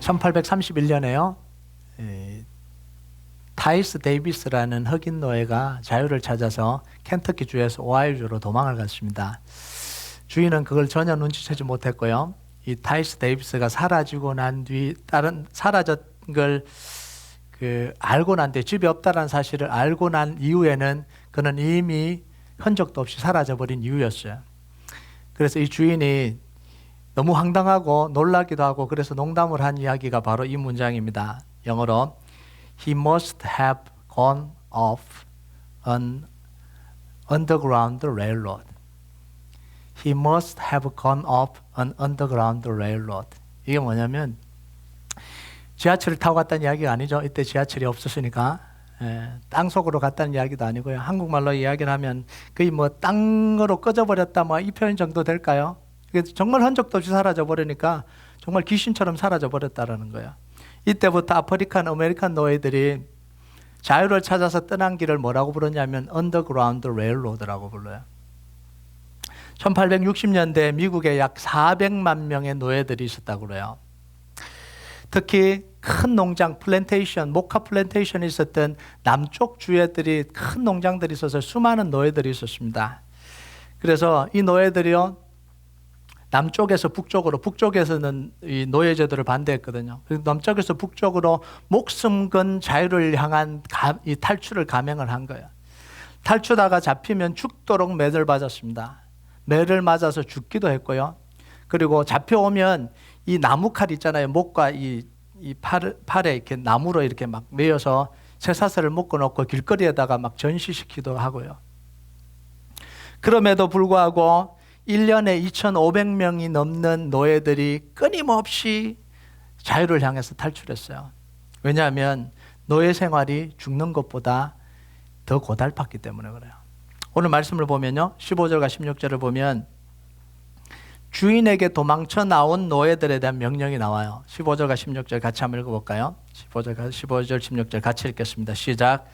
1831년에요. 타이스 데이비스라는 흑인 노예가 자유를 찾아서 켄터키 주에서 오하이오주로 도망을 갔습니다. 주인은 그걸 전혀 눈치채지 못했고요. 이 타이스 데이비스가 사라지고 난 뒤 사라진 걸 알고 난 뒤, 집에 없다는 사실을 알고 난 이후에는 그는 이미 흔적도 없이 사라져버린 이유였어요. 그래서 이 주인이 너무 황당하고 놀라기도 하고 그래서 농담을 한 이야기가 바로 이 문장입니다. 영어로 He must have gone off an underground railroad. He must have gone off an underground railroad. 이게 뭐냐면 지하철을 타고 갔다는 이야기가 아니죠. 이때 지하철이 없었으니까. 땅속으로 갔다는 이야기도 아니고요. 한국말로 이야기를 하면 거의 뭐 땅으로 꺼져버렸다 뭐 이 표현 정도 될까요? 정말 흔적도 없이 사라져버리니까 정말 귀신처럼 사라져버렸다라는 거예요. 이때부터 아프리칸 아메리칸 노예들이 자유를 찾아서 떠난 길을 뭐라고 부르냐면 언더그라운드 레일로드라고 불러요. 1860년대 미국에 약 400만 명의 노예들이 있었다고 그래요. 특히 큰 농장, 플랜테이션, 모카 플랜테이션이 있었던 남쪽 주에들이 큰 농장들이 있어서 수많은 노예들이 있었습니다. 그래서 이 노예들이요, 남쪽에서 북쪽으로, 북쪽에서는 이 노예제도를 반대했거든요. 그래서 남쪽에서 북쪽으로 목숨 건 자유를 향한 이 탈출을 감행을 한 거예요. 탈출하다가 잡히면 죽도록 매를 맞았습니다. 매를 맞아서 죽기도 했고요. 그리고 잡혀오면 이 나무칼 있잖아요. 목과 이 팔에 이렇게 나무로 이렇게 막 매여서 쇠사슬을 묶어놓고 길거리에다가 막 전시시키기도 하고요. 그럼에도 불구하고 1년에 2,500명이 넘는 노예들이 끊임없이 자유를 향해서 탈출했어요. 왜냐하면 노예 생활이 죽는 것보다 더 고달팠기 때문에 그래요. 오늘 말씀을 보면요, 15절과 16절을 보면 주인에게 도망쳐 나온 노예들에 대한 명령이 나와요. 15절과 16절 같이 한번 읽어볼까요? 15절, 16절 같이 읽겠습니다. 시작.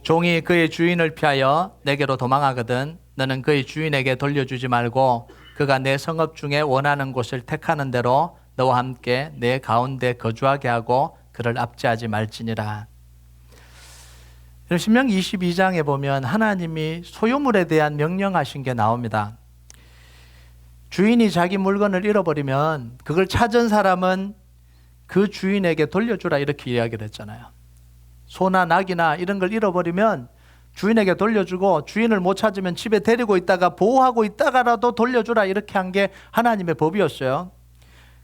종이 그의 주인을 피하여 내게로 도망하거든 너는 그의 주인에게 돌려주지 말고 그가 내 성읍 중에 원하는 곳을 택하는 대로 너와 함께 내 가운데 거주하게 하고 그를 압제하지 말지니라. 신명기 22장에 보면 하나님이 소유물에 대한 명령하신 게 나옵니다. 주인이 자기 물건을 잃어버리면 그걸 찾은 사람은 그 주인에게 돌려주라 이렇게 이야기를 했잖아요. 소나 낙이나 이런 걸 잃어버리면 주인에게 돌려주고 주인을 못 찾으면 집에 데리고 있다가 보호하고 있다가라도 돌려주라 이렇게 한 게 하나님의 법이었어요.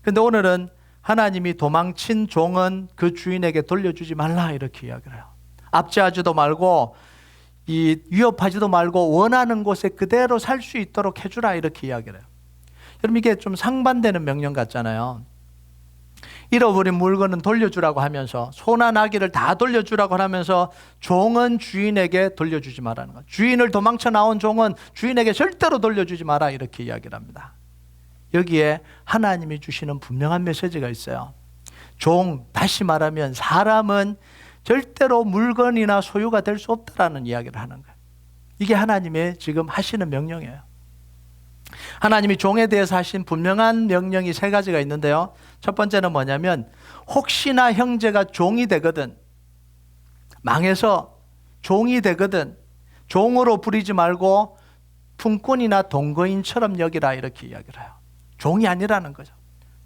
근데 오늘은 하나님이 도망친 종은 그 주인에게 돌려주지 말라 이렇게 이야기를 해요. 압제하지도 말고 위협하지도 말고 원하는 곳에 그대로 살 수 있도록 해주라 이렇게 이야기를 해요. 여러분 이게 좀 상반되는 명령 같잖아요. 잃어버린 물건은 돌려주라고 하면서 소나 나귀를 다 돌려주라고 하면서 종은 주인에게 돌려주지 말라는 거예요. 주인을 도망쳐 나온 종은 주인에게 절대로 돌려주지 마라 이렇게 이야기를 합니다. 여기에 하나님이 주시는 분명한 메시지가 있어요. 다시 말하면 사람은 절대로 물건이나 소유가 될 수 없다라는 이야기를 하는 거예요. 이게 하나님의 지금 하시는 명령이에요. 하나님이 종에 대해서 하신 분명한 명령이 3가지가 있는데요. 첫 번째는 뭐냐면 혹시나 형제가 종이 되거든, 망해서 종이 되거든 종으로 부리지 말고 품꾼이나 동거인처럼 여기라 이렇게 이야기를 해요. 종이 아니라는 거죠.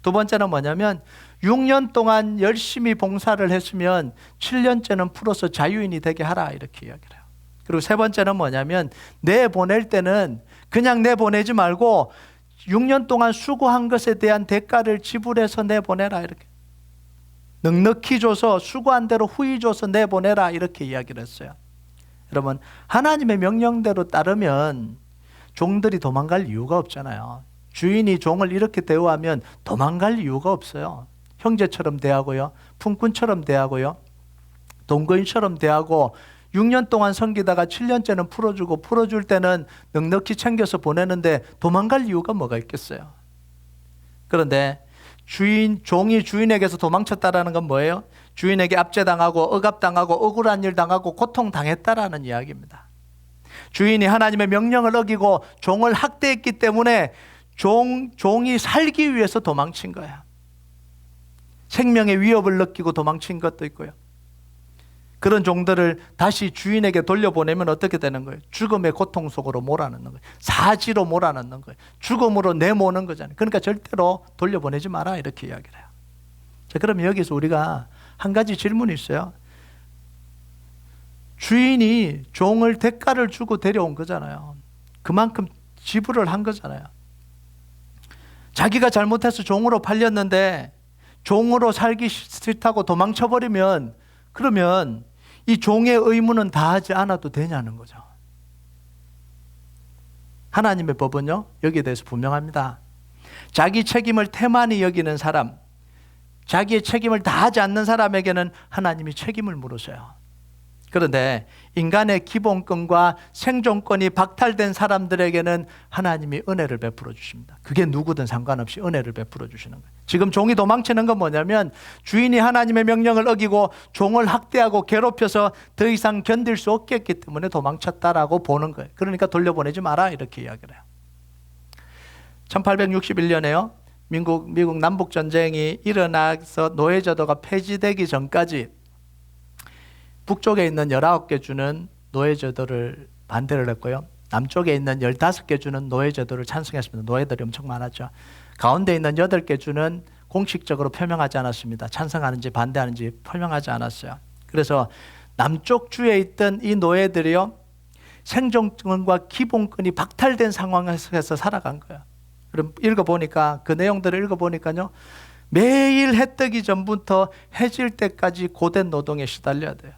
두 번째는 뭐냐면 6년 동안 열심히 봉사를 했으면 7년째는 풀어서 자유인이 되게 하라 이렇게 이야기를 해요. 그리고 세 번째는 뭐냐면 내보낼 때는 그냥 내보내지 말고 6년 동안 수고한 것에 대한 대가를 지불해서 내보내라 이렇게. 넉넉히 줘서 수고한 대로 후히 줘서 내보내라 이렇게 이야기를 했어요. 여러분 하나님의 명령대로 따르면 종들이 도망갈 이유가 없잖아요. 주인이 종을 이렇게 대우하면 도망갈 이유가 없어요. 형제처럼 대하고요, 품꾼처럼 대하고요, 동거인처럼 대하고 6년 동안 섬기다가 7년째는 풀어주고 풀어줄 때는 넉넉히 챙겨서 보내는데 도망갈 이유가 뭐가 있겠어요? 그런데 종이 주인에게서 도망쳤다라는 건 뭐예요? 주인에게 압제당하고 억압당하고 억울한 일 당하고 고통당했다라는 이야기입니다. 주인이 하나님의 명령을 어기고 종을 학대했기 때문에 종이 살기 위해서 도망친 거야. 생명의 위협을 느끼고 도망친 것도 있고요. 그런 종들을 다시 주인에게 돌려보내면 어떻게 되는 거예요? 죽음의 고통 속으로 몰아넣는 거예요. 사지로 몰아넣는 거예요. 죽음으로 내모는 거잖아요. 그러니까 절대로 돌려보내지 마라 이렇게 이야기를 해요. 자, 그러면 여기서 우리가 한 가지 질문이 있어요. 주인이 종을 대가를 주고 데려온 거잖아요. 그만큼 지불을 한 거잖아요. 자기가 잘못해서 종으로 팔렸는데 종으로 살기 싫다고 도망쳐버리면 그러면 이 종의 의무는 다하지 않아도 되냐는 거죠. 하나님의 법은요, 여기에 대해서 분명합니다. 자기 책임을 태만히 여기는 사람, 자기의 책임을 다하지 않는 사람에게는 하나님이 책임을 물으셔요. 그런데 인간의 기본권과 생존권이 박탈된 사람들에게는 하나님이 은혜를 베풀어 주십니다. 그게 누구든 상관없이 은혜를 베풀어 주시는 거예요. 지금 종이 도망치는 건 뭐냐면 주인이 하나님의 명령을 어기고 종을 학대하고 괴롭혀서 더 이상 견딜 수 없겠기 때문에 도망쳤다라고 보는 거예요. 그러니까 돌려보내지 마라 이렇게 이야기를 해요. 1861년에요. 미국 남북전쟁이 일어나서 노예제도가 폐지되기 전까지 북쪽에 있는 19개 주는 노예제도를 반대를 했고요. 남쪽에 있는 15개 주는 노예제도를 찬성했습니다. 노예들이 엄청 많았죠. 가운데 있는 8개 주는 공식적으로 표명하지 않았습니다. 찬성하는지 반대하는지 표명하지 않았어요. 그래서 남쪽 주에 있던 이 노예들이요, 생존권과 기본권이 박탈된 상황에서 살아간 거예요. 그럼 읽어보니까, 그 내용들을 읽어보니까요, 매일 해 뜨기 전부터 해질 때까지 고된 노동에 시달려야 돼요.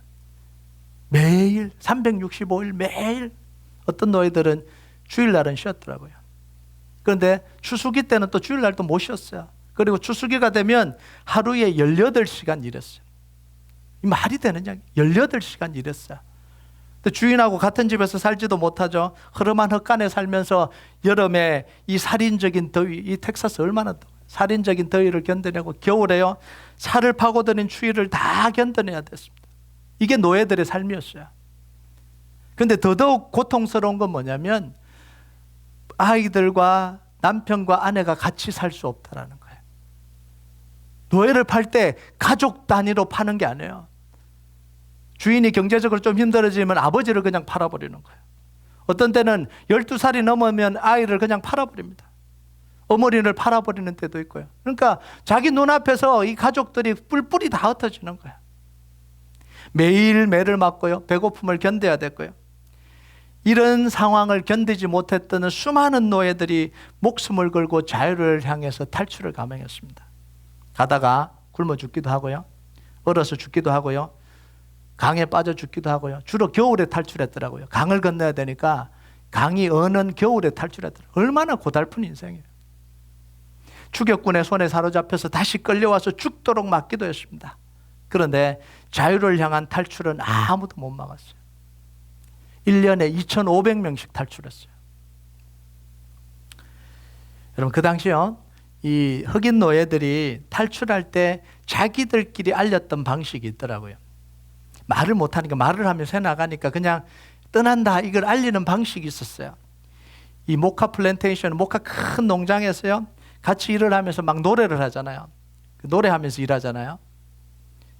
매일 365일 매일. 어떤 노예들은 주일날은 쉬었더라고요. 그런데 추수기 때는 또 주일날도 못 쉬었어요. 그리고 추수기가 되면 하루에 18시간 일했어요. 이 말이 되느냐? 18시간 일했어요. 근데 주인하고 같은 집에서 살지도 못하죠. 흐름한 헛간에 살면서 여름에 이 살인적인 더위, 이 텍사스 얼마나 더워요. 살인적인 더위를 견뎌내고 겨울에요, 살을 파고드는 추위를 다 견뎌내야 됐습니다. 이게 노예들의 삶이었어요. 그런데 더더욱 고통스러운 건 뭐냐면 아이들과 남편과 아내가 같이 살 수 없다라는 거예요. 노예를 팔 때 가족 단위로 파는 게 아니에요. 주인이 경제적으로 좀 힘들어지면 아버지를 그냥 팔아버리는 거예요. 어떤 때는 12살이 넘으면 아이를 그냥 팔아버립니다. 어머니를 팔아버리는 때도 있고요. 그러니까 자기 눈앞에서 이 가족들이 뿔뿔이 다 흩어지는 거예요. 매일 매를 맞고요, 배고픔을 견뎌야 됐고요. 이런 상황을 견디지 못했던 수많은 노예들이 목숨을 걸고 자유를 향해서 탈출을 감행했습니다. 가다가 굶어 죽기도 하고요, 얼어서 죽기도 하고요, 강에 빠져 죽기도 하고요. 주로 겨울에 탈출했더라고요. 강을 건너야 되니까 강이 어는 겨울에 탈출했더라고요. 얼마나 고달픈 인생이에요. 추격군의 손에 사로잡혀서 다시 끌려와서 죽도록 맞기도 했습니다. 그런데 자유를 향한 탈출은 아무도 못 막았어요. 1년에 2,500명씩 탈출했어요. 여러분, 그 당시요, 이 흑인 노예들이 탈출할 때 자기들끼리 알렸던 방식이 있더라고요. 말을 못하니까, 말을 하면 새 나가니까 그냥 떠난다 이걸 알리는 방식이 있었어요. 이 모카 플랜테이션, 모카 큰 농장에서요, 같이 일을 하면서 막 노래를 하잖아요. 노래하면서 일하잖아요.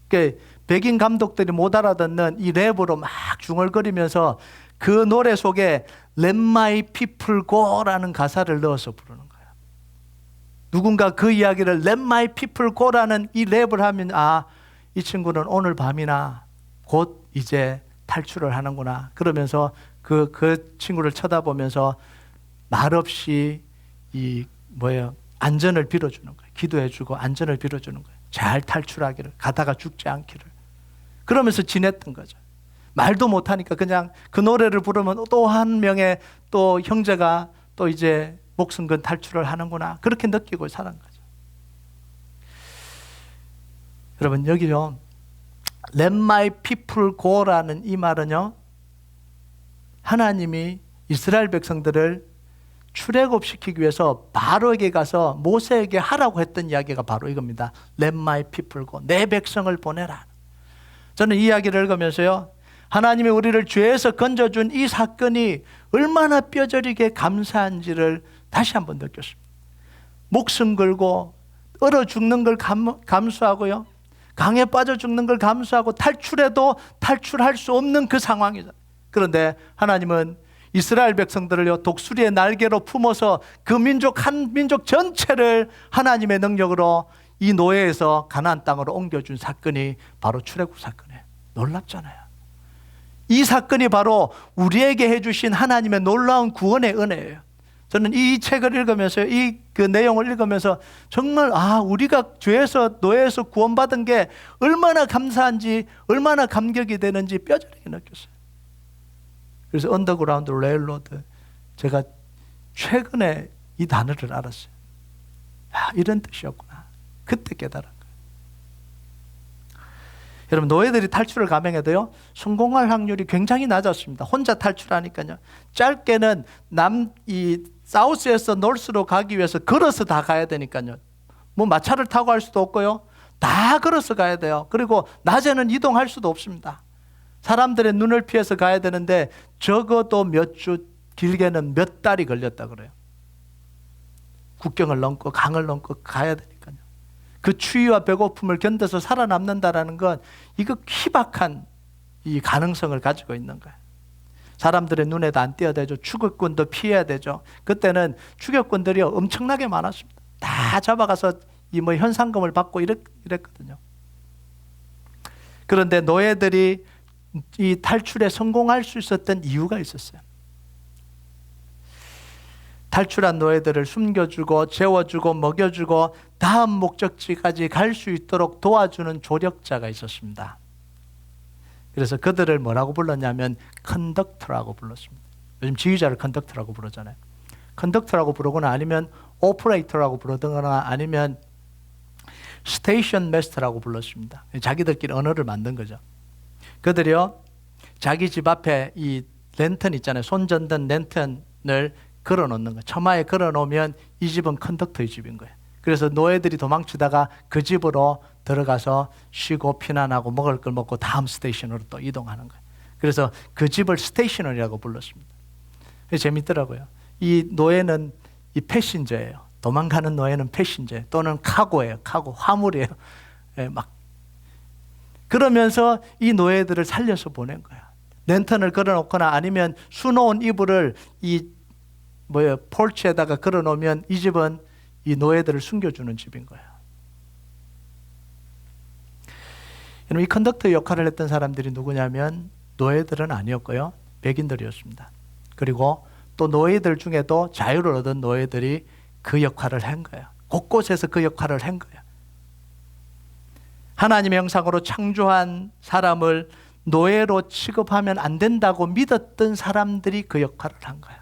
그 백인 감독들이 못 알아듣는 이 랩으로 막 중얼거리면서 그 노래 속에 Let my people go라는 가사를 넣어서 부르는 거예요. 누군가 그 이야기를 Let my people go라는 이 랩을 하면, 아, 이 친구는 오늘 밤이나 곧 이제 탈출을 하는구나. 그러면서 그 친구를 쳐다보면서 말없이 안전을 빌어주는 거예요. 기도해주고 안전을 빌어주는 거예요. 잘 탈출하기를, 가다가 죽지 않기를. 그러면서 지냈던 거죠. 말도 못하니까 그냥 그 노래를 부르면 또 한 명의 또 형제가 또 이제 목숨 건 탈출을 하는구나. 그렇게 느끼고 살은 거죠. 여러분, 여기요, Let my people go라는 이 말은요, 하나님이 이스라엘 백성들을 출애굽시키기 위해서 바로에게 가서 모세에게 하라고 했던 이야기가 바로 이겁니다. Let my people go. 내 백성을 보내라. 저는 이 이야기를 읽으면서요, 하나님이 우리를 죄에서 건져준 이 사건이 얼마나 뼈저리게 감사한지를 다시 한번 느꼈습니다. 목숨 걸고 얼어 죽는 걸 감수하고요. 강에 빠져 죽는 걸 감수하고 탈출해도 탈출할 수 없는 그 상황이죠. 그런데 하나님은 이스라엘 백성들을요, 독수리의 날개로 품어서 그 민족 한 민족 전체를 하나님의 능력으로 이 노예에서 가나안 땅으로 옮겨준 사건이 바로 출애굽 사건이에요. 놀랍잖아요. 이 사건이 바로 우리에게 해주신 하나님의 놀라운 구원의 은혜예요. 저는 이 책을 읽으면서 이 그 내용을 읽으면서 정말 우리가 죄에서 노예에서 구원받은 게 얼마나 감사한지, 얼마나 감격이 되는지 뼈저리게 느꼈어요. 그래서 언더그라운드 레일로드, 제가 최근에 이 단어를 알았어요. 이런 뜻이었구나. 그때 깨달은 거예요. 여러분, 노예들이 탈출을 감행해도요, 성공할 확률이 굉장히 낮았습니다. 혼자 탈출하니까요. 짧게는 사우스에서 노스로 가기 위해서 걸어서 다 가야 되니까요. 뭐 마차를 타고 갈 수도 없고요. 다 걸어서 가야 돼요. 그리고 낮에는 이동할 수도 없습니다. 사람들의 눈을 피해서 가야 되는데 적어도 몇 주, 길게는 몇 달이 걸렸다 그래요. 국경을 넘고 강을 넘고 가야 되니까요. 그 추위와 배고픔을 견뎌서 살아남는다라는 건 이거 희박한 이 가능성을 가지고 있는 거예요. 사람들의 눈에도 안 띄어대죠. 추격꾼도 피해야 되죠. 그때는 추격꾼들이 엄청나게 많았습니다. 다 잡아가서 이 현상금을 받고 이랬거든요. 그런데 노예들이 이 탈출에 성공할 수 있었던 이유가 있었어요. 탈출한 노예들을 숨겨주고 재워주고 먹여주고 다음 목적지까지 갈 수 있도록 도와주는 조력자가 있었습니다. 그래서 그들을 뭐라고 불렀냐면 컨덕터라고 불렀습니다. 요즘 지휘자를 컨덕터라고 부르잖아요. 컨덕터라고 부르거나 아니면 오퍼레이터라고 부르거나 아니면 스테이션 마스터라고 불렀습니다. 자기들끼리 언어를 만든 거죠. 그들이요, 자기 집 앞에 이 랜턴 있잖아요. 손전등 랜턴을 걸어놓는 거예요. 처마에 걸어놓으면 이 집은 컨덕터의 집인 거예요. 그래서 노예들이 도망치다가 그 집으로 들어가서 쉬고 피난하고 먹을 걸 먹고 다음 스테이션으로 또 이동하는 거예요. 그래서 그 집을 스테이셔너리라고 불렀습니다. 재밌더라고요. 이 노예는 이 패신저예요. 도망가는 노예는 패신저예요. 또는 카고예요. 카고, 화물이에요. 막 그러면서 이 노예들을 살려서 보낸 거야. 랜턴을 걸어놓거나 아니면 수놓은 이불을 폴치에다가 걸어놓으면 이 집은 이 노예들을 숨겨주는 집인 거예요. 이 컨덕터 역할을 했던 사람들이 누구냐면 노예들은 아니었고요. 백인들이었습니다. 그리고 또 노예들 중에도 자유를 얻은 노예들이 그 역할을 한 거예요. 곳곳에서 그 역할을 한 거예요. 하나님의 형상으로 창조한 사람을 노예로 취급하면 안 된다고 믿었던 사람들이 그 역할을 한 거예요.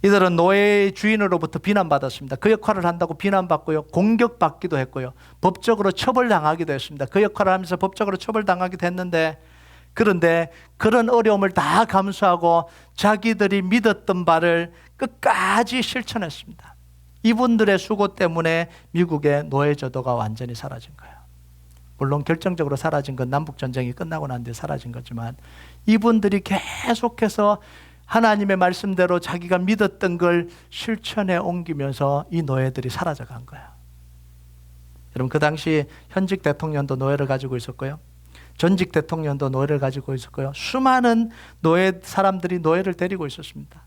이들은 노예의 주인으로부터 비난받았습니다. 그 역할을 한다고 비난받고요. 공격받기도 했고요. 법적으로 처벌당하기도 했습니다. 그 역할을 하면서 법적으로 처벌당하기도 했는데, 그런데 그런 어려움을 다 감수하고 자기들이 믿었던 바를 끝까지 실천했습니다. 이분들의 수고 때문에 미국의 노예제도가 완전히 사라진 거예요. 물론 결정적으로 사라진 건 남북전쟁이 끝나고 난 뒤에 사라진 거지만, 이분들이 계속해서 하나님의 말씀대로 자기가 믿었던 걸 실천해 옮기면서 이 노예들이 사라져간 거예요. 여러분, 그 당시 현직 대통령도 노예를 가지고 있었고요. 전직 대통령도 노예를 가지고 있었고요. 수많은 사람들이 노예를 데리고 있었습니다.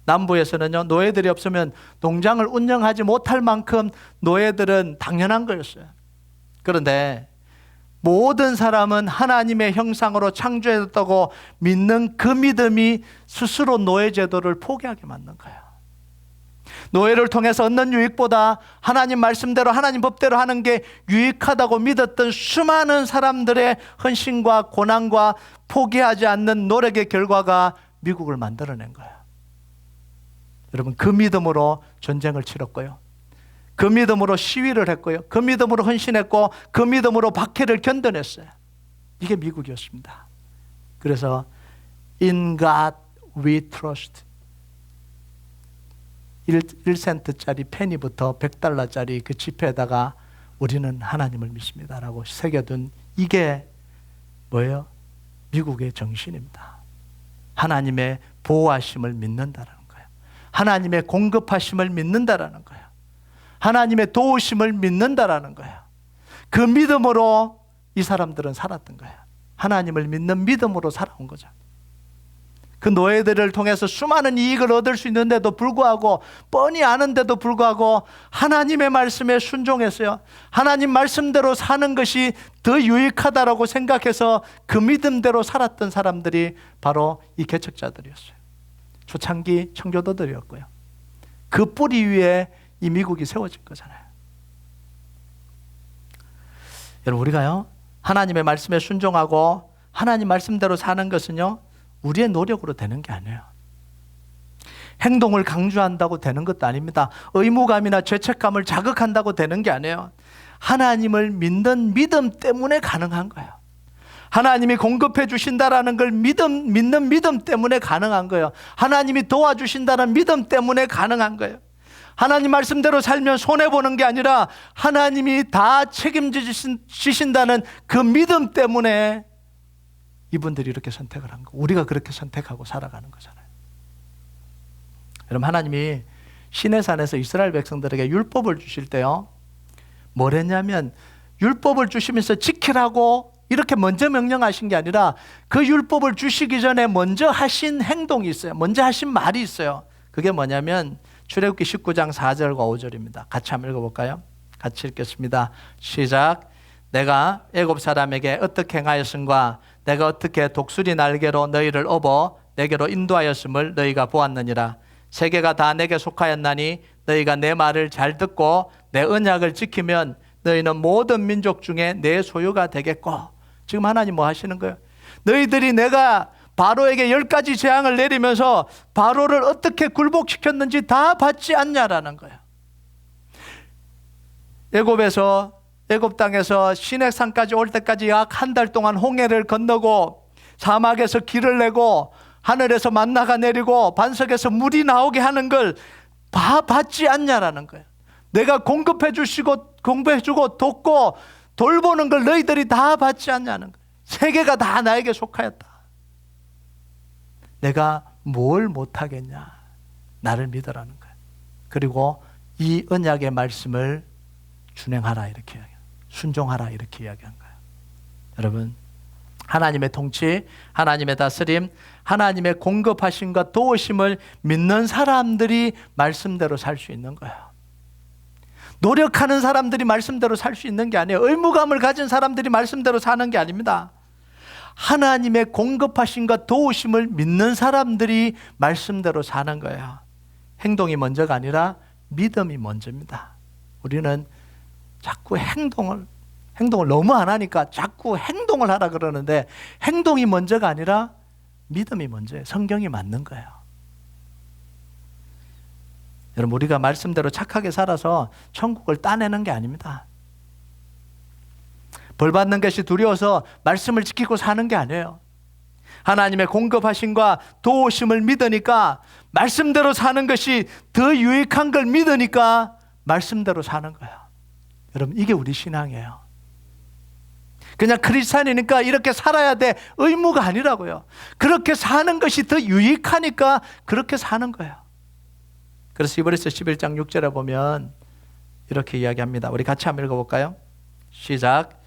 남부에서는요, 노예들이 없으면 농장을 운영하지 못할 만큼 노예들은 당연한 거였어요. 그런데 모든 사람은 하나님의 형상으로 창조했다고 믿는 그 믿음이 스스로 노예제도를 포기하게 만든 거예요. 노예를 통해서 얻는 유익보다 하나님 말씀대로 하나님 법대로 하는 게 유익하다고 믿었던 수많은 사람들의 헌신과 고난과 포기하지 않는 노력의 결과가 미국을 만들어낸 거예요. 여러분, 그 믿음으로 전쟁을 치렀고요. 그 믿음으로 시위를 했고요. 그 믿음으로 헌신했고 그 믿음으로 박해를 견뎌냈어요. 이게 미국이었습니다. 그래서 In God we trust. 1센트짜리 페니부터 100달러짜리 그 지폐에다가 우리는 하나님을 믿습니다라고 새겨둔 이게 뭐예요? 미국의 정신입니다. 하나님의 보호하심을 믿는다라는 거예요. 하나님의 공급하심을 믿는다라는 거예요. 하나님의 도우심을 믿는다라는 거예요. 그 믿음으로 이 사람들은 살았던 거예요. 하나님을 믿는 믿음으로 살아온 거죠. 그 노예들을 통해서 수많은 이익을 얻을 수 있는데도 불구하고, 뻔히 아는데도 불구하고 하나님의 말씀에 순종했어요. 하나님 말씀대로 사는 것이 더 유익하다라고 생각해서 그 믿음대로 살았던 사람들이 바로 이 개척자들이었어요. 초창기 청교도들이었고요. 그 뿌리 위에 이 미국이 세워진 거잖아요. 여러분, 우리가요, 하나님의 말씀에 순종하고 하나님 말씀대로 사는 것은요, 우리의 노력으로 되는 게 아니에요. 행동을 강조한다고 되는 것도 아닙니다. 의무감이나 죄책감을 자극한다고 되는 게 아니에요. 하나님을 믿는 믿음 때문에 가능한 거예요. 하나님이 공급해 주신다라는 걸 믿는 믿음 때문에 가능한 거예요. 하나님이 도와주신다는 믿음 때문에 가능한 거예요. 하나님 말씀대로 살면 손해보는 게 아니라 하나님이 다 책임지신다는 그 믿음 때문에 이분들이 이렇게 선택을 한 거, 우리가 그렇게 선택하고 살아가는 거잖아요. 여러분, 하나님이 시내산에서 이스라엘 백성들에게 율법을 주실 때요, 뭘 했냐면 율법을 주시면서 지키라고 이렇게 먼저 명령하신 게 아니라 그 율법을 주시기 전에 먼저 하신 행동이 있어요. 먼저 하신 말이 있어요. 그게 뭐냐면 출애굽기 19장 4절과 5절입니다. 같이 한번 읽어볼까요? 같이 읽겠습니다. 시작. 내가 애굽 사람에게 어떻게 행하였음과 내가 어떻게 독수리 날개로 너희를 업어 내게로 인도하였음을 너희가 보았느니라. 세계가 다 내게 속하였나니 너희가 내 말을 잘 듣고 내 언약을 지키면 너희는 모든 민족 중에 내 소유가 되겠고. 지금 하나님 뭐 하시는 거예요? 너희들이 내가 바로에게 10가지 재앙을 내리면서 바로를 어떻게 굴복시켰는지 다 받지 않냐라는 거예요. 애굽 땅에서 시내산까지 올 때까지 약 한 달 동안 홍해를 건너고 사막에서 길을 내고 하늘에서 만나가 내리고 반석에서 물이 나오게 하는 걸 다 받지 않냐라는 거예요. 내가 공급해 주고 돕고 돌보는 걸 너희들이 다 받지 않냐는 거예요. 세계가 다 나에게 속하였다. 내가 뭘 못하겠냐? 나를 믿으라는 거예요. 그리고 이 언약의 말씀을 준행하라 이렇게 이야기해요. 순종하라 이렇게 이야기한 거예요. 여러분, 하나님의 통치, 하나님의 다스림, 하나님의 공급하심과 도우심을 믿는 사람들이 말씀대로 살 수 있는 거예요. 노력하는 사람들이 말씀대로 살 수 있는 게 아니에요. 의무감을 가진 사람들이 말씀대로 사는 게 아닙니다. 하나님의 공급하심과 도우심을 믿는 사람들이 말씀대로 사는 거예요. 행동이 먼저가 아니라 믿음이 먼저입니다. 우리는 자꾸 행동을 너무 안 하니까 자꾸 행동을 하라 그러는데 행동이 먼저가 아니라 믿음이 먼저예요. 성경이 맞는 거예요. 여러분, 우리가 말씀대로 착하게 살아서 천국을 따내는 게 아닙니다. 벌 받는 것이 두려워서 말씀을 지키고 사는 게 아니에요. 하나님의 공급하심과 도우심을 믿으니까 말씀대로 사는 것이 더 유익한 걸 믿으니까 말씀대로 사는 거예요. 여러분, 이게 우리 신앙이에요. 그냥 크리스찬이니까 이렇게 살아야 돼 의무가 아니라고요. 그렇게 사는 것이 더 유익하니까 그렇게 사는 거예요. 그래서 히브리서 11장 6절에 보면 이렇게 이야기합니다. 우리 같이 한번 읽어볼까요? 시작.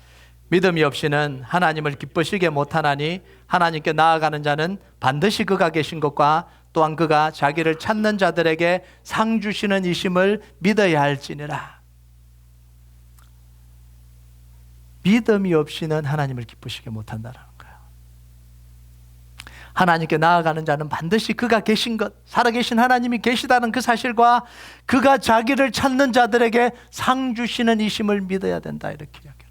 믿음이 없이는 하나님을 기쁘시게 못하나니 하나님께 나아가는 자는 반드시 그가 계신 것과 또한 그가 자기를 찾는 자들에게 상 주시는 이심을 믿어야 할지니라. 믿음이 없이는 하나님을 기쁘시게 못한다는 거예요. 하나님께 나아가는 자는 반드시 그가 계신 것, 살아계신 하나님이 계시다는 그 사실과 그가 자기를 찾는 자들에게 상 주시는 이심을 믿어야 된다 이렇게 이야기합니다.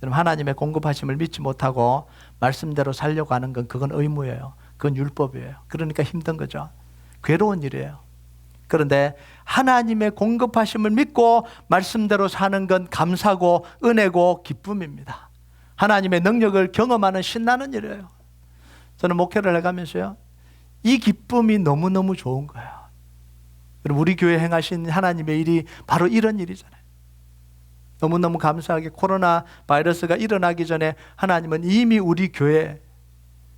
여러분, 하나님의 공급하심을 믿지 못하고 말씀대로 살려고 하는 건 그건 의무예요. 그건 율법이에요. 그러니까 힘든 거죠. 괴로운 일이에요. 그런데 하나님의 공급하심을 믿고 말씀대로 사는 건 감사고 은혜고 기쁨입니다. 하나님의 능력을 경험하는 신나는 일이에요. 저는 목회를 해가면서요, 이 기쁨이 너무너무 좋은 거예요. 우리 교회 행하신 하나님의 일이 바로 이런 일이잖아요. 너무너무 감사하게 코로나 바이러스가 일어나기 전에 하나님은 이미 우리 교회에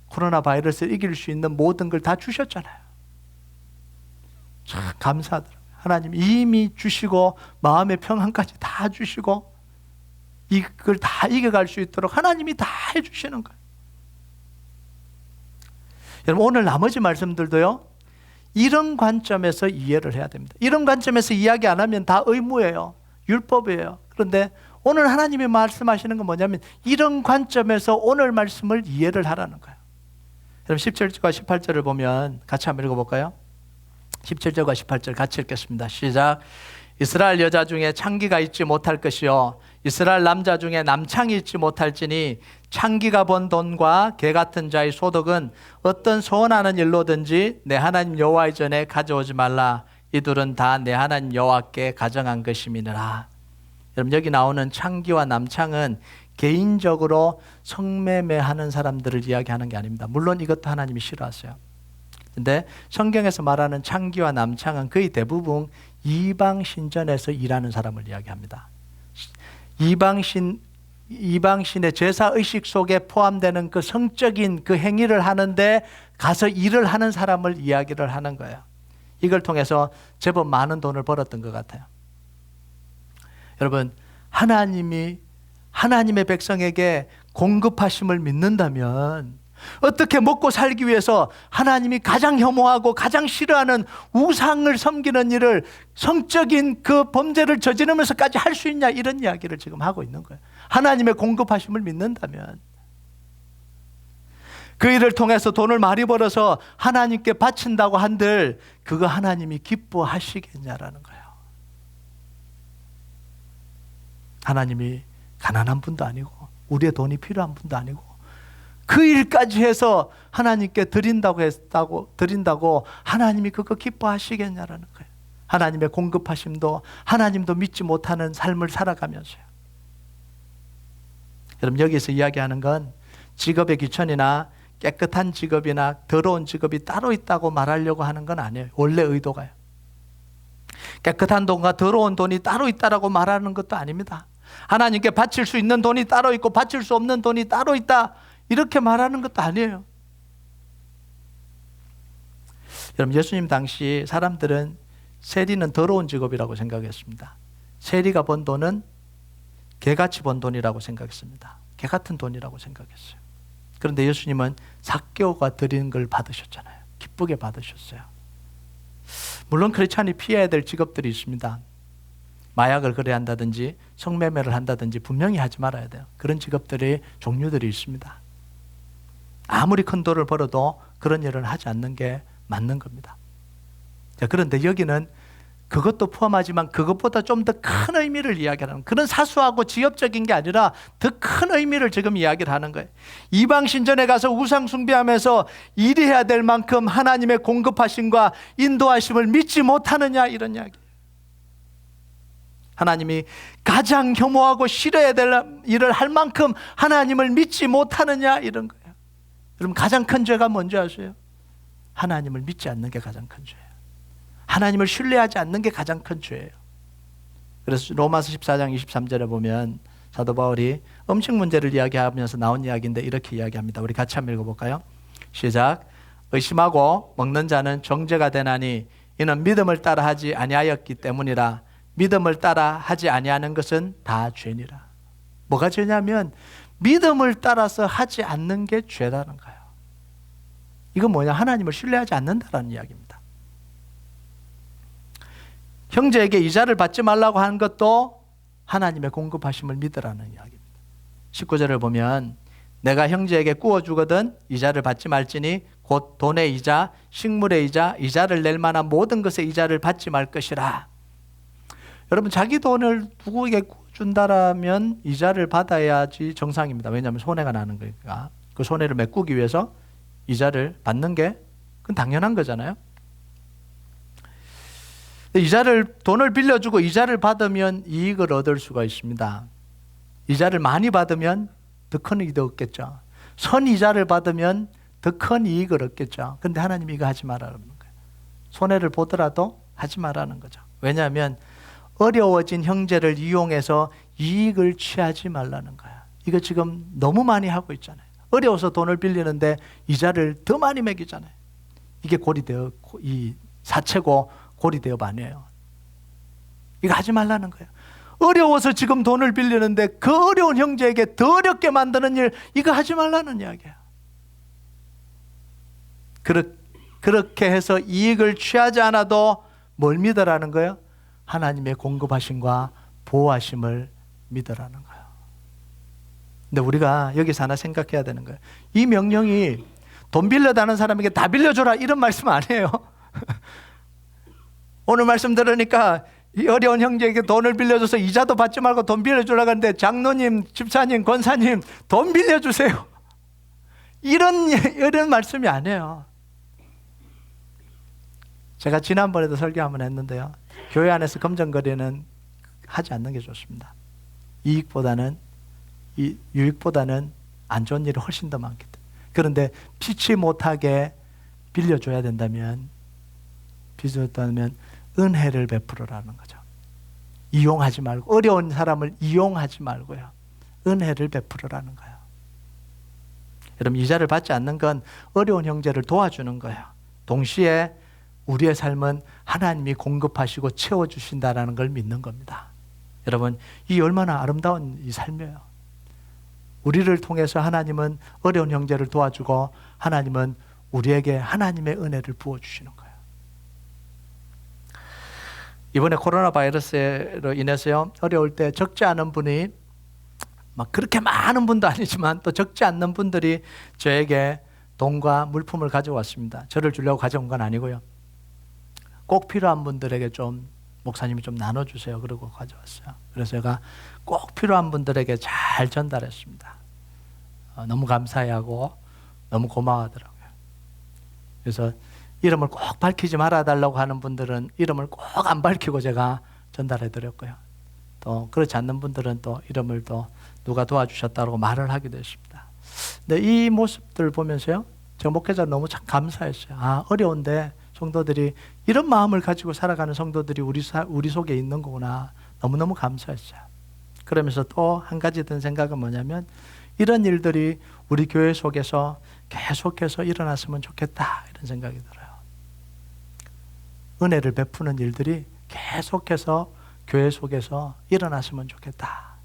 코로나 바이러스를 이길 수 있는 모든 걸 다 주셨잖아요. 참 감사하더라고요. 하나님 이미 주시고 마음의 평안까지 다 주시고 이걸 다 이겨갈 수 있도록 하나님이 다 해주시는 거예요. 여러분 오늘 나머지 말씀들도요, 이런 관점에서 이해를 해야 됩니다. 이런 관점에서 이야기 안 하면 다 의무예요. 율법이에요. 그런데 오늘 하나님이 말씀하시는 건 뭐냐면 이런 관점에서 오늘 말씀을 이해를 하라는 거예요. 여러분 17절과 18절을 보면 같이 한번 읽어볼까요? 17절과 18절 같이 읽겠습니다. 시작. 이스라엘 여자 중에 창기가 있지 못할 것이요 이스라엘 남자 중에 남창이 있지 못할지니 창기가 번 돈과 개 같은 자의 소득은 어떤 소원하는 일로든지 내 하나님 여호와의 전에 가져오지 말라. 이들은 다 내 하나님 여호와께 가정한 것임이니라. 여러분 여기 나오는 창기와 남창은 개인적으로 성매매하는 사람들을 이야기하는 게 아닙니다. 물론 이것도 하나님이 싫어하세요. 근데 성경에서 말하는 창기와 남창은 거의 대부분 이방 신전에서 일하는 사람을 이야기합니다. 이방신의 제사 의식 속에 포함되는 그 성적인 그 행위를 하는데 가서 일을 하는 사람을 이야기를 하는 거예요. 이걸 통해서 제법 많은 돈을 벌었던 것 같아요. 여러분, 하나님이 하나님의 백성에게 공급하심을 믿는다면 어떻게 먹고 살기 위해서 하나님이 가장 혐오하고 가장 싫어하는 우상을 섬기는 일을 성적인 그 범죄를 저지르면서까지 할 수 있냐, 이런 이야기를 지금 하고 있는 거예요. 하나님의 공급하심을 믿는다면 그 일을 통해서 돈을 많이 벌어서 하나님께 바친다고 한들 그거 하나님이 기뻐하시겠냐라는 거예요. 하나님이 가난한 분도 아니고 우리의 돈이 필요한 분도 아니고 그 일까지 해서 하나님께 드린다고 하나님이 그거 기뻐하시겠냐라는 거예요. 하나님의 공급하심도 하나님도 믿지 못하는 삶을 살아가면서요. 여러분 여기서 이야기하는 건 직업의 귀천이나 깨끗한 직업이나 더러운 직업이 따로 있다고 말하려고 하는 건 아니에요. 원래 의도가요. 깨끗한 돈과 더러운 돈이 따로 있다라고 말하는 것도 아닙니다. 하나님께 바칠 수 있는 돈이 따로 있고 바칠 수 없는 돈이 따로 있다, 이렇게 말하는 것도 아니에요. 여러분 예수님 당시 사람들은 세리는 더러운 직업이라고 생각했습니다. 세리가 번 돈은 개같이 번 돈이라고 생각했습니다. 개 같은 돈이라고 생각했어요. 그런데 예수님은 삭개오가 드리는 걸 받으셨잖아요. 기쁘게 받으셨어요. 물론 그렇지 않으니 피해야 될 직업들이 있습니다. 마약을 거래한다든지 성매매를 한다든지 분명히 하지 말아야 돼요. 그런 직업들의 종류들이 있습니다. 아무리 큰 돈을 벌어도 그런 일을 하지 않는 게 맞는 겁니다. 자, 그런데 여기는 그것도 포함하지만 그것보다 좀 더 큰 의미를 이야기하는, 그런 사소하고 지엽적인 게 아니라 더 큰 의미를 지금 이야기를 하는 거예요. 이방 신전에 가서 우상 숭배하면서 일해야 될 만큼 하나님의 공급하심과 인도하심을 믿지 못하느냐, 이런 이야기. 하나님이 가장 혐오하고 싫어야 될 일을 할 만큼 하나님을 믿지 못하느냐, 이런 거예요. 여러분 가장 큰 죄가 뭔지 아세요? 하나님을 믿지 않는 게 가장 큰 죄예요. 하나님을 신뢰하지 않는 게 가장 큰 죄예요. 그래서 로마서 14장 23절에 보면 사도 바울이 음식 문제를 이야기하면서 나온 이야기인데 이렇게 이야기합니다. 우리 같이 한번 읽어볼까요? 시작. 의심하고 먹는 자는 정죄가 되나니 이는 믿음을 따라 하지 아니하였기 때문이라. 믿음을 따라 하지 아니하는 것은 다 죄니라. 뭐가 죄냐면 믿음을 따라서 하지 않는 게 죄라는 거예요. 이건 뭐냐? 하나님을 신뢰하지 않는다라는 이야기입니다. 형제에게 이자를 받지 말라고 하는 것도 하나님의 공급하심을 믿으라는 이야기입니다. 19절을 보면 내가 형제에게 구워주거든 이자를 받지 말지니 곧 돈의 이자, 식물의 이자, 이자를 낼 만한 모든 것의 이자를 받지 말 것이라. 여러분 자기 돈을 누구에게 준다라면 이자를 받아야지 정상입니다. 왜냐하면 손해가 나는 거니까. 그 손해를 메꾸기 위해서 이자를 받는 게 그건 당연한 거잖아요. 돈을 빌려주고 이자를 받으면 이익을 얻을 수가 있습니다. 이자를 많이 받으면 더 큰 이익도 얻겠죠. 선이자를 받으면 더 큰 이익을 얻겠죠. 그런데 하나님이 이거 하지 말라는 거예요. 손해를 보더라도 하지 말라는 거죠. 왜냐하면 어려워진 형제를 이용해서 이익을 취하지 말라는 거야. 이거 지금 너무 많이 하고 있잖아요. 어려워서 돈을 빌리는데 이자를 더 많이 매기잖아요. 이게 고리되어 이 사채고 고리되어 아니에요. 이거 하지 말라는 거예요. 어려워서 지금 돈을 빌리는데 그 어려운 형제에게 더 어렵게 만드는 일, 이거 하지 말라는 이야기예요. 그렇게 해서 이익을 취하지 않아도 뭘 믿으라는 거예요? 하나님의 공급하심과 보호하심을 믿으라는 거예요. 근데 우리가 여기서 하나 생각해야 되는 거예요. 이 명령이 돈 빌려다는 사람에게 다 빌려줘라 이런 말씀 아니에요. 오늘 말씀 들으니까 이 어려운 형제에게 돈을 빌려줘서 이자도 받지 말고 돈 빌려주라고 하는데 장로님, 집사님, 권사님 돈 빌려주세요. 이런 말씀이 아니에요. 제가 지난번에도 설교 한번 했는데요. 교회 안에서 금전거래는 하지 않는 게 좋습니다. 유익보다는 안 좋은 일이 훨씬 더 많기 때문에. 그런데 피치 못하게 빌려줘야 된다면 은혜를 베풀으라는 거죠. 이용하지 말고, 어려운 사람을 이용하지 말고요. 은혜를 베풀으라는 거예요. 여러분, 이자를 받지 않는 건 어려운 형제를 도와주는 거예요. 동시에 우리의 삶은 하나님이 공급하시고 채워주신다는 걸 믿는 겁니다. 여러분, 이 얼마나 아름다운 이 삶이에요. 우리를 통해서 하나님은 어려운 형제를 도와주고 하나님은 우리에게 하나님의 은혜를 부어주시는 거예요. 이번에 코로나 바이러스로 인해서요, 어려울 때 적지 않은 분이, 막 그렇게 많은 분도 아니지만 또 적지 않는 분들이 저에게 돈과 물품을 가져왔습니다. 저를 주려고 가져온 건 아니고요. 꼭 필요한 분들에게 좀 목사님이 좀 나눠주세요. 그러고 가져왔어요. 그래서 제가 꼭 필요한 분들에게 잘 전달했습니다. 너무 감사해하고 너무 고마워하더라고요. 그래서 이름을 꼭 밝히지 말아달라고 하는 분들은 이름을 꼭 안 밝히고 제가 전달해드렸고요. 또 그렇지 않는 분들은 또 이름을 또 누가 도와주셨다고 말을 하기도 했습니다. 근데 이 모습들 보면서요, 제가 목회자로 너무 참 감사했어요. 아, 어려운데 성도들이 이런 마음을 가지고 살아가는 성도들이 우리 속에 있는 거구나. 너무너무 감사했어요. 그러면서 또 한 가지 든 생각은 뭐냐면, 이런 일들이 우리 교회 속에서 계속해서 일어났으면 좋겠다, 이런 생각이 들어요. 은혜를 베푸는 일들이 계속해서 교회 속에서 일어났으면 좋겠다.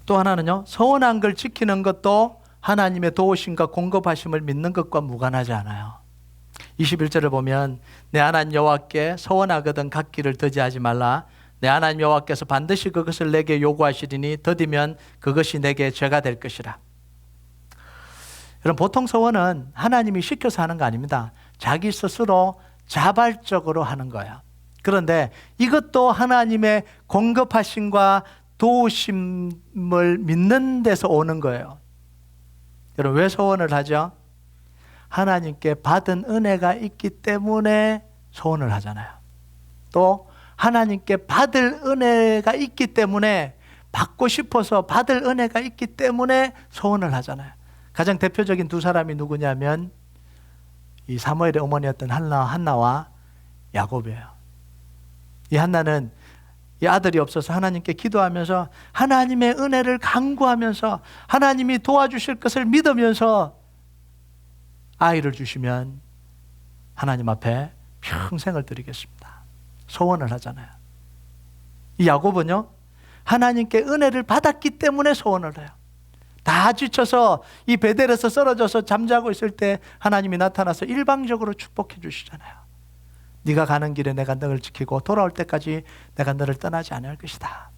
또 하나는요, 서원한 걸 지키는 것도 하나님의 도우심과 공급하심을 믿는 것과 무관하지 않아요. 21절을 보면, 내 하나님 여호와께 서원하거든 갚기를 더디하지 말라. 내 하나님 여호와께서 반드시 그것을 내게 요구하시리니 더디면 그것이 내게 죄가 될 것이라. 여러분, 보통 서원은 하나님이 시켜서 하는 거 아닙니다. 자기 스스로 자발적으로 하는 거예요. 그런데 이것도 하나님의 공급하심과 도우심을 믿는 데서 오는 거예요. 여러분, 왜 소원을 하죠? 하나님께 받은 은혜가 있기 때문에 소원을 하잖아요. 또 하나님께 받을 은혜가 있기 때문에, 받고 싶어서 받을 은혜가 있기 때문에 소원을 하잖아요. 가장 대표적인 두 사람이 누구냐면 이 사무엘의 어머니였던 한나와 야곱이에요. 이 한나는 이 아들이 없어서 하나님께 기도하면서 하나님의 은혜를 간구하면서 하나님이 도와주실 것을 믿으면서 아이를 주시면 하나님 앞에 평생을 드리겠습니다. 소원을 하잖아요. 이 야곱은요, 하나님께 은혜를 받았기 때문에 소원을 해요. 다 지쳐서 이 베델에서 쓰러져서 잠자고 있을 때 하나님이 나타나서 일방적으로 축복해 주시잖아요. 네가 가는 길에 내가 너를 지키고 돌아올 때까지 내가 너를 떠나지 않을 것이다.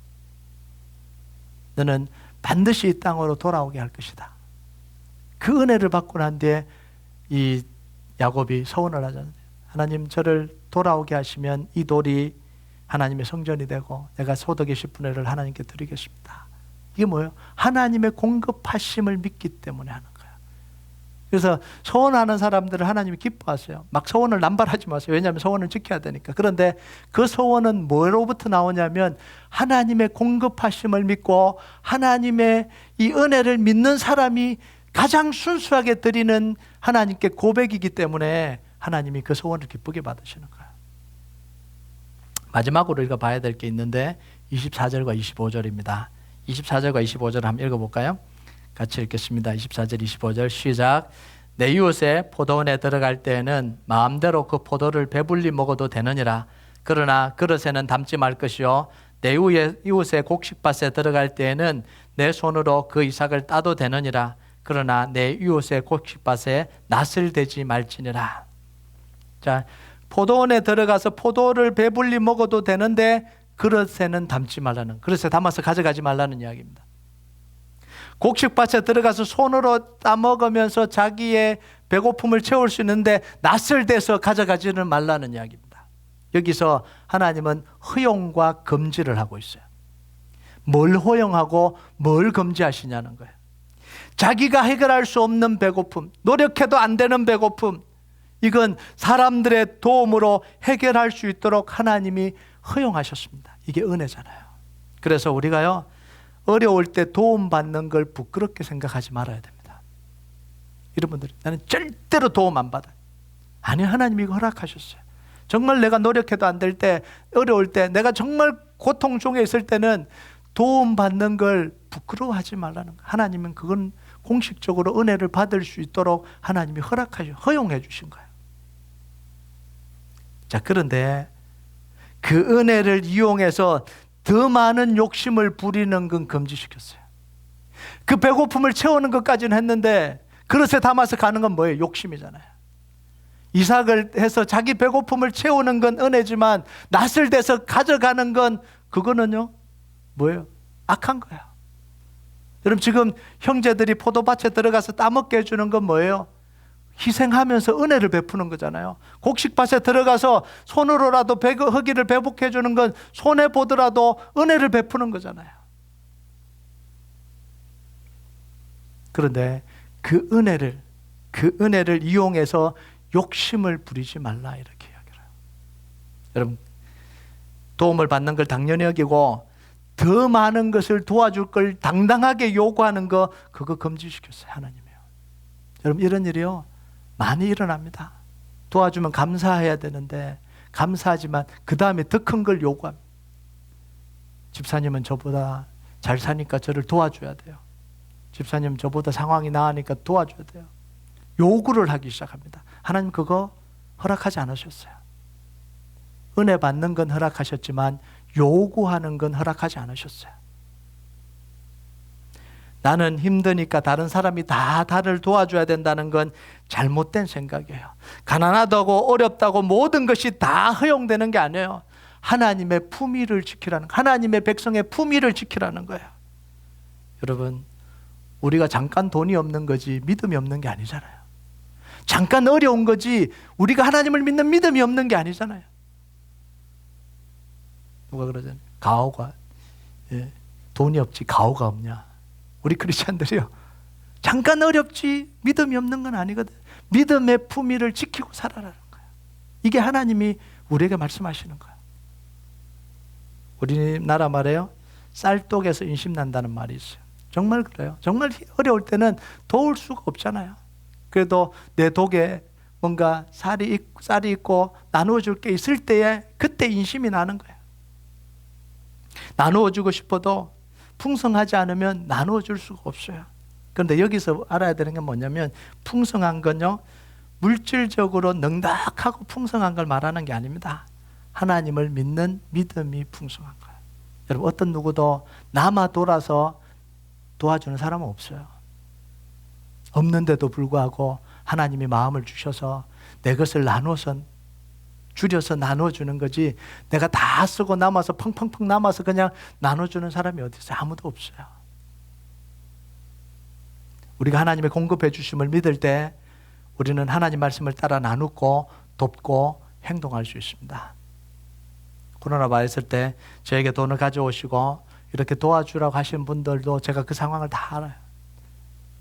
너는 반드시 이 땅으로 돌아오게 할 것이다. 그 은혜를 받고 난 뒤에 이 야곱이 서원을 하잖아요. 하나님, 저를 돌아오게 하시면 이 돌이 하나님의 성전이 되고 내가 소득의 10분의 1을 하나님께 드리겠습니다. 이게 뭐예요? 하나님의 공급하심을 믿기 때문에 하는 거예요. 그래서 소원하는 사람들을 하나님이 기뻐하세요. 막 소원을 남발하지 마세요. 왜냐하면 소원을 지켜야 되니까. 그런데 그 소원은 뭐로부터 나오냐면 하나님의 공급하심을 믿고 하나님의 이 은혜를 믿는 사람이 가장 순수하게 드리는 하나님께 고백이기 때문에 하나님이 그 소원을 기쁘게 받으시는 거예요. 마지막으로 우리가 봐야 될 게 있는데 24절과 25절입니다. 24절과 25절 한번 읽어볼까요? 같이 읽겠습니다. 24절 25절 시작. 내 이웃의 포도원에 들어갈 때에는 마음대로 그 포도를 배불리 먹어도 되느니라. 그러나 그릇에는 담지 말 것이요 내 이웃의 곡식밭에 들어갈 때에는 내 손으로 그 이삭을 따도 되느니라. 그러나 내 이웃의 곡식밭에 낫을 대지 말지니라. 자, 포도원에 들어가서 포도를 배불리 먹어도 되는데 그릇에는 담지 말라는, 그릇에 담아서 가져가지 말라는 이야기입니다. 곡식밭에 들어가서 손으로 따먹으면서 자기의 배고픔을 채울 수 있는데 낫을 대서 가져가지는 말라는 이야기입니다. 여기서 하나님은 허용과 금지를 하고 있어요. 뭘 허용하고 뭘 금지하시냐는 거예요. 자기가 해결할 수 없는 배고픔, 노력해도 안 되는 배고픔, 이건 사람들의 도움으로 해결할 수 있도록 하나님이 허용하셨습니다. 이게 은혜잖아요. 그래서 우리가요, 어려울 때 도움받는 걸 부끄럽게 생각하지 말아야 됩니다. 이런 분들이 나는 절대로 도움 안 받아요. 아니, 하나님이 이거 허락하셨어요. 정말 내가 노력해도 안 될 때, 어려울 때, 내가 정말 고통 중에 있을 때는 도움받는 걸 부끄러워하지 말라는 거예요. 하나님은 그건 공식적으로 은혜를 받을 수 있도록 하나님이 허용해 주신 거예요. 자, 그런데 그 은혜를 이용해서 더 많은 욕심을 부리는 건 금지시켰어요. 그 배고픔을 채우는 것까지는 했는데 그릇에 담아서 가는 건 뭐예요? 욕심이잖아요. 이삭을 해서 자기 배고픔을 채우는 건 은혜지만 낫을 대서 가져가는 건 그거는요, 뭐예요? 악한 거야. 여러분, 지금 형제들이 포도밭에 들어가서 따먹게 해주는 건 뭐예요? 희생하면서 은혜를 베푸는 거잖아요. 곡식밭에 들어가서 손으로라도 허기를 배복해 주는 건 손해보더라도 은혜를 베푸는 거잖아요. 그런데 그 은혜를 이용해서 욕심을 부리지 말라, 이렇게 이야기를 해요. 여러분, 도움을 받는 걸 당연히 여기고 더 많은 것을 도와줄 걸 당당하게 요구하는 거, 그거 금지시켰어요, 하나님이요. 여러분, 이런 일이요, 많이 일어납니다. 도와주면 감사해야 되는데 감사하지만 그 다음에 더 큰 걸 요구합니다. 집사님은 저보다 잘 사니까 저를 도와줘야 돼요. 집사님 저보다 상황이 나으니까 도와줘야 돼요. 요구를 하기 시작합니다. 하나님 그거 허락하지 않으셨어요. 은혜 받는 건 허락하셨지만 요구하는 건 허락하지 않으셨어요. 나는 힘드니까 다른 사람이 다 나를 도와줘야 된다는 건 잘못된 생각이에요. 가난하다고 어렵다고 모든 것이 다 허용되는 게 아니에요. 하나님의 품위를 지키라는, 하나님의 백성의 품위를 지키라는 거예요. 여러분, 우리가 잠깐 돈이 없는 거지 믿음이 없는 게 아니잖아요. 잠깐 어려운 거지 우리가 하나님을 믿는 믿음이 없는 게 아니잖아요. 누가 그러잖아요. 가오가, 돈이 없지 가오가 없냐. 우리 크리스찬들이요, 잠깐 어렵지 믿음이 없는 건 아니거든. 믿음의 품위를 지키고 살아라는 거예요. 이게 하나님이 우리에게 말씀하시는 거예요. 우리나라 말에요, 쌀독에서 인심 난다는 말이 있어요. 정말 그래요. 정말 어려울 때는 도울 수가 없잖아요. 그래도 내 독에 뭔가 쌀이 있고 나누어 줄 게 있을 때에 그때 인심이 나는 거예요. 나누어 주고 싶어도 풍성하지 않으면 나누어 줄 수가 없어요. 그런데 여기서 알아야 되는 게 뭐냐면, 풍성한 건요, 물질적으로 넉넉하고 풍성한 걸 말하는 게 아닙니다. 하나님을 믿는 믿음이 풍성한 거예요. 여러분, 어떤 누구도 남아 돌아서 도와주는 사람은 없어요. 없는데도 불구하고 하나님이 마음을 주셔서 내 것을 나눠서 줄여서 나눠주는 거지, 내가 다 쓰고 남아서 펑펑펑 남아서 그냥 나눠주는 사람이 어디 있어요? 아무도 없어요. 우리가 하나님의 공급해 주심을 믿을 때 우리는 하나님 말씀을 따라 나누고 돕고 행동할 수 있습니다. 코로나 바이러스 때 저에게 돈을 가져오시고 이렇게 도와주라고 하시는 분들도 제가 그 상황을 다 알아요.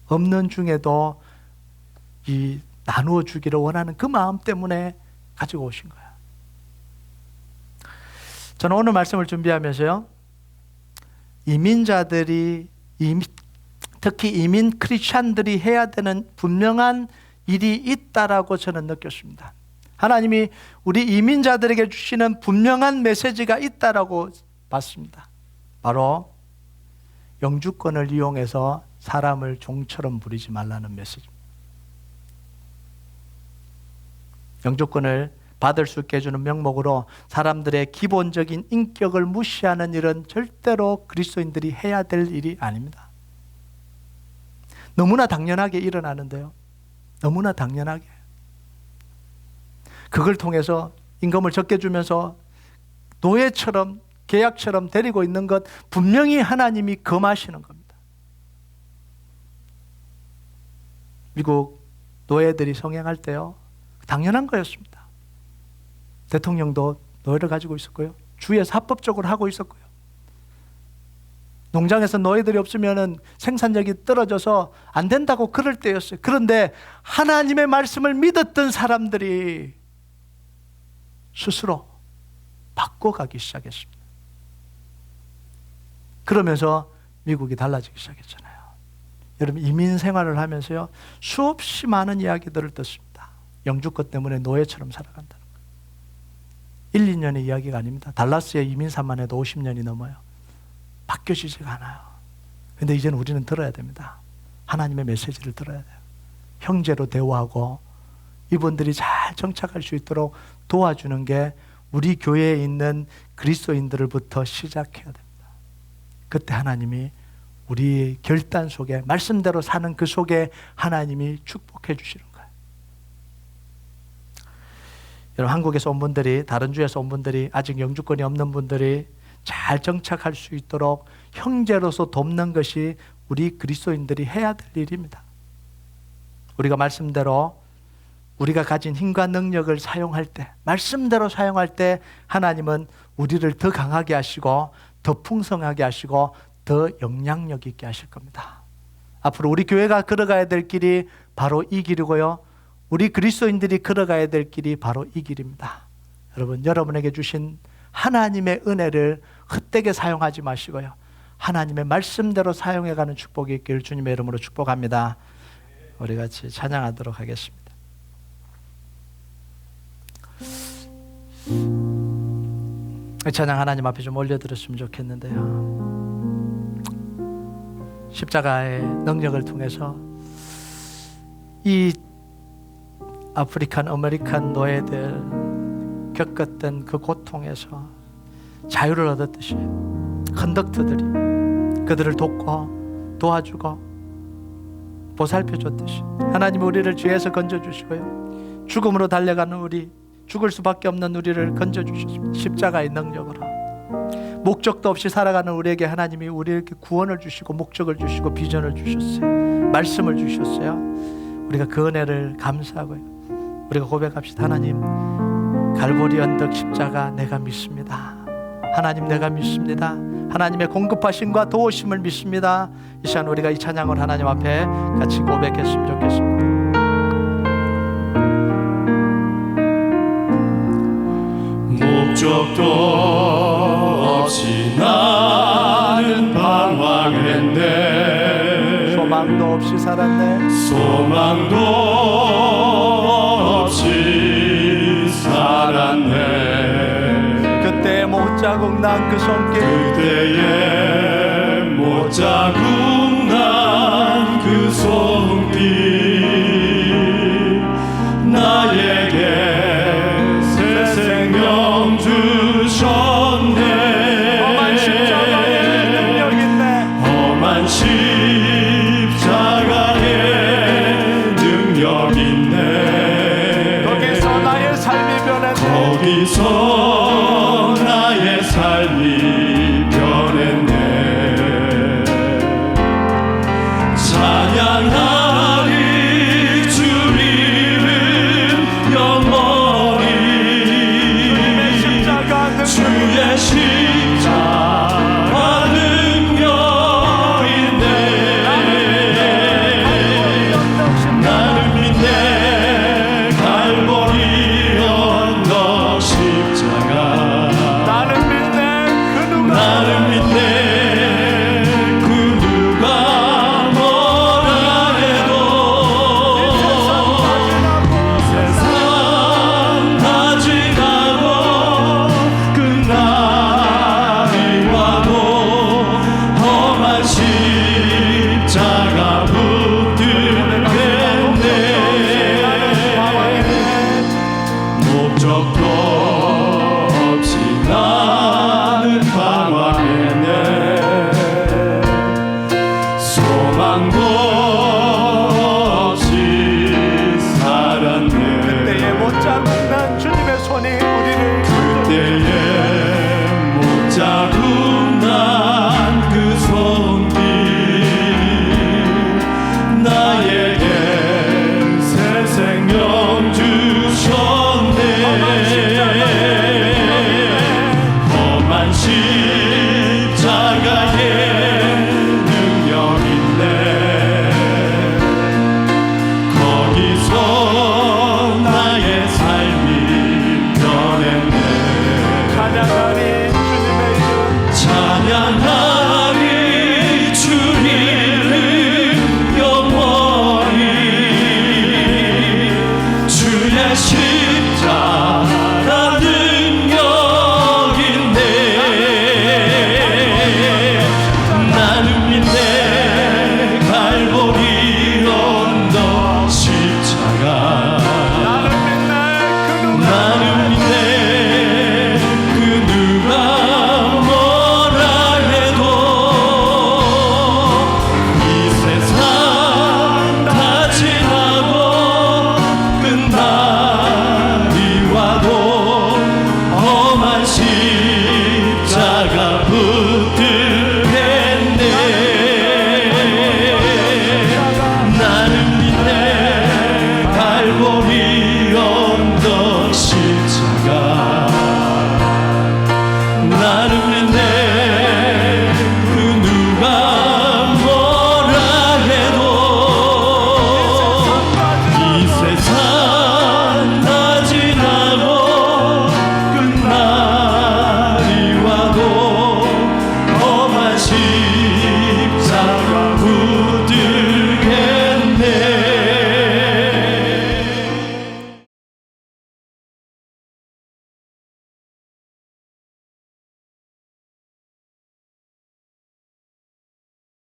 없는 중에도 이 나누어 주기를 원하는 그 마음 때문에 가지고 오신 거예요. 저는 오늘 말씀을 준비하면서요, 이민자들이, 특히 이민 크리스찬들이 해야 되는 분명한 일이 있다라고 저는 느꼈습니다. 하나님이 우리 이민자들에게 주시는 분명한 메시지가 있다라고 봤습니다. 바로 영주권을 이용해서 사람을 종처럼 부리지 말라는 메시지입니다. 영주권을 받을 수 있게 해주는 명목으로 사람들의 기본적인 인격을 무시하는 일은 절대로 그리스도인들이 해야 될 일이 아닙니다. 너무나 당연하게 일어나는데요. 너무나 당연하게. 그걸 통해서 임금을 적게 주면서 노예처럼 계약처럼 데리고 있는 것 분명히 하나님이 금하시는 겁니다. 미국 노예들이 성행할 때요, 당연한 거였습니다. 대통령도 노예를 가지고 있었고요, 주위에서 합법적으로 하고 있었고요. 농장에서 노예들이 없으면 생산력이 떨어져서 안 된다고 그럴 때였어요. 그런데 하나님의 말씀을 믿었던 사람들이 스스로 바꿔가기 시작했습니다. 그러면서 미국이 달라지기 시작했잖아요. 여러분, 이민 생활을 하면서요, 수없이 많은 이야기들을 듣습니다. 영주권 때문에 노예처럼 살아간다는 거. 1, 2년의 이야기가 아닙니다. 달라스에 이민사만 해도 50년이 넘어요. 바뀌어지지가 않아요. 그런데 이제는 우리는 들어야 됩니다. 하나님의 메시지를 들어야 돼요. 형제로 대화하고 이분들이 잘 정착할 수 있도록 도와주는 게 우리 교회에 있는 그리스도인들부터 시작해야 됩니다. 그때 하나님이 우리 결단 속에, 말씀대로 사는 그 속에 하나님이 축복해 주시는 거예요. 여러분, 한국에서 온 분들이, 다른 주에서 온 분들이, 아직 영주권이 없는 분들이 잘 정착할 수 있도록 형제로서 돕는 것이 우리 그리스도인들이 해야 될 일입니다. 우리가 말씀대로 우리가 가진 힘과 능력을 사용할 때, 말씀대로 사용할 때 하나님은 우리를 더 강하게 하시고 더 풍성하게 하시고 더 영향력 있게 하실 겁니다. 앞으로 우리 교회가 걸어가야 될 길이 바로 이 길이고요, 우리 그리스도인들이 걸어가야 될 길이 바로 이 길입니다. 여러분, 여러분에게 주신 하나님의 은혜를 헛되게 사용하지 마시고요, 하나님의 말씀대로 사용해가는 축복이 있기를 주님의 이름으로 축복합니다. 우리 같이 찬양하도록 하겠습니다. 찬양 하나님 앞에 좀 올려드렸으면 좋겠는데요, 십자가의 능력을 통해서 이 아프리칸 아메리칸 노예들 겪었던 그 고통에서 자유를 얻었듯이 컨덕트들이 그들을 돕고 도와주고 보살펴줬듯이 하나님 우리를 죄에서 건져주시고요, 죽음으로 달려가는 우리, 죽을 수밖에 없는 우리를 건져주셨습니다. 십자가의 능력으로 목적도 없이 살아가는 우리에게 하나님이 우리에게 구원을 주시고 목적을 주시고 비전을 주셨어요. 말씀을 주셨어요. 우리가 그 은혜를 감사하고요, 우리가 고백합시다. 하나님, 갈보리 언덕 십자가 내가 믿습니다. 하나님, 내가 믿습니다. 하나님의 공급하심과 도우심을 믿습니다. 이 시간 우리가 이 찬양을 하나님 앞에 같이 고백했으면 좋겠습니다. 목적도 없이 나는 방황했네. 소망도 없이 살았네. 소망도 없이 살았네. 그때의 못자국 난 그 손길, 그때의 못자국 난 그 손길, 나에게 새 생명 주셨네. 험한 십자가의 능력 있네. 험한 십자가의 능력 있네. 거기서 나의 삶이 변했네. 거기서 나의 삶이 변했네. 찬양하